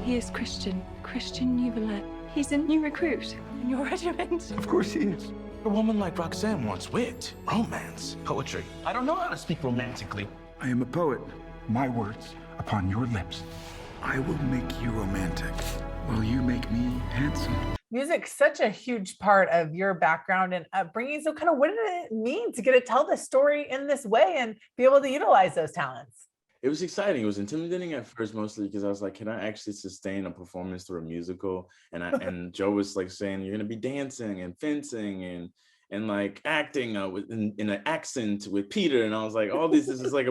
He is Christian Neuvillette. He's a new recruit in your regiment. Of course he is. A woman like Roxanne wants wit, romance, poetry. I don't know how to speak romantically. I am a poet. My words upon your lips. I will make you romantic. Will you make me handsome? Music's such a huge part of your background and upbringing. So kind of what did it mean to get to tell the story in this way and be able to utilize those talents? It was exciting. It was intimidating at first, mostly because I was like, can I actually sustain a performance through a musical? And Joe was like saying, you're gonna be dancing and fencing and like acting in an accent with Peter. And I was like, this is like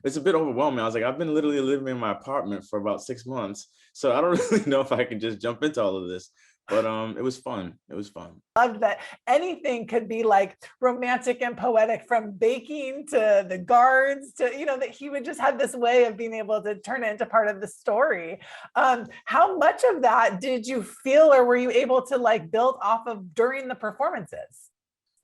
it's a bit overwhelming. I was like, I've been literally living in my apartment for about 6 months. So I don't really know if I can just jump into all of this. But it was fun. It was fun. Loved that anything could be like romantic and poetic, from baking to the guards to, that he would just have this way of being able to turn it into part of the story. How much of that did you feel or were you able to like build off of during the performances?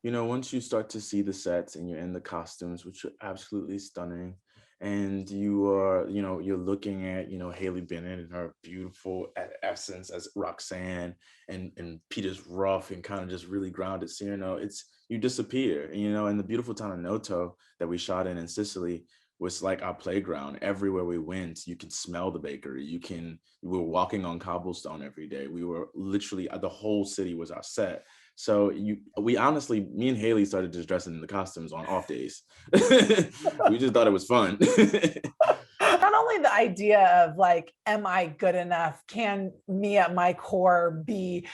Once you start to see the sets and you're in the costumes, which are absolutely stunning, and you are, you're looking at, Haley Bennett and her beautiful essence as Roxanne, and Peter's rough and kind of just really grounded Cyrano, you disappear, and the beautiful town of Noto that we shot in Sicily was like our playground. Everywhere we went, you could smell the bakery. We were walking on cobblestone every day. We were literally, the whole city was our set. So we honestly, me and Haley started just dressing in the costumes on off days. We just thought it was fun. Not only the idea of like, am I good enough? Can me at my core be,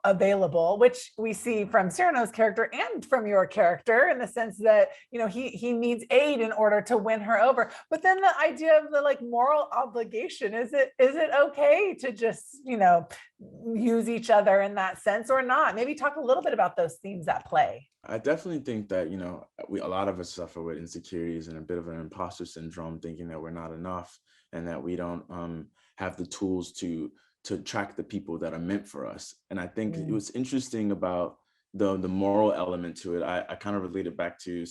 available, which we see from Cyrano's character and from your character in the sense that, he needs aid in order to win her over. But then the idea of the like moral obligation, is it okay to just, use each other in that sense or not? Maybe talk a little bit about those themes at play. I definitely think that, a lot of us suffer with insecurities and a bit of an imposter syndrome, thinking that we're not enough and that we don't have the tools to attract the people that are meant for us. And I think it was interesting about the moral element to it. I kind of related back to,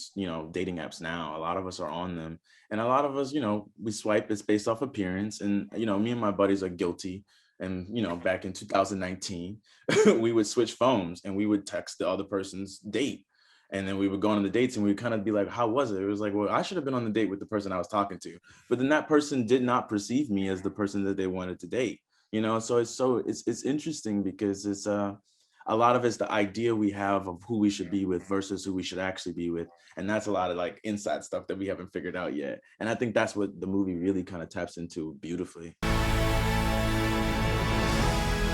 dating apps now. A lot of us are on them. And a lot of us, we swipe, it's based off appearance. And, me and my buddies are guilty. And, back in 2019, we would switch phones and we would text the other person's date. And then we would go on the dates and we would kind of be like, how was it? It was like, well, I should have been on the date with the person I was talking to. But then that person did not perceive me as the person that they wanted to date. So it's interesting because it's a lot of it's the idea we have of who we should be with versus who we should actually be with. And that's a lot of like inside stuff that we haven't figured out yet. And I think that's what the movie really kind of taps into beautifully.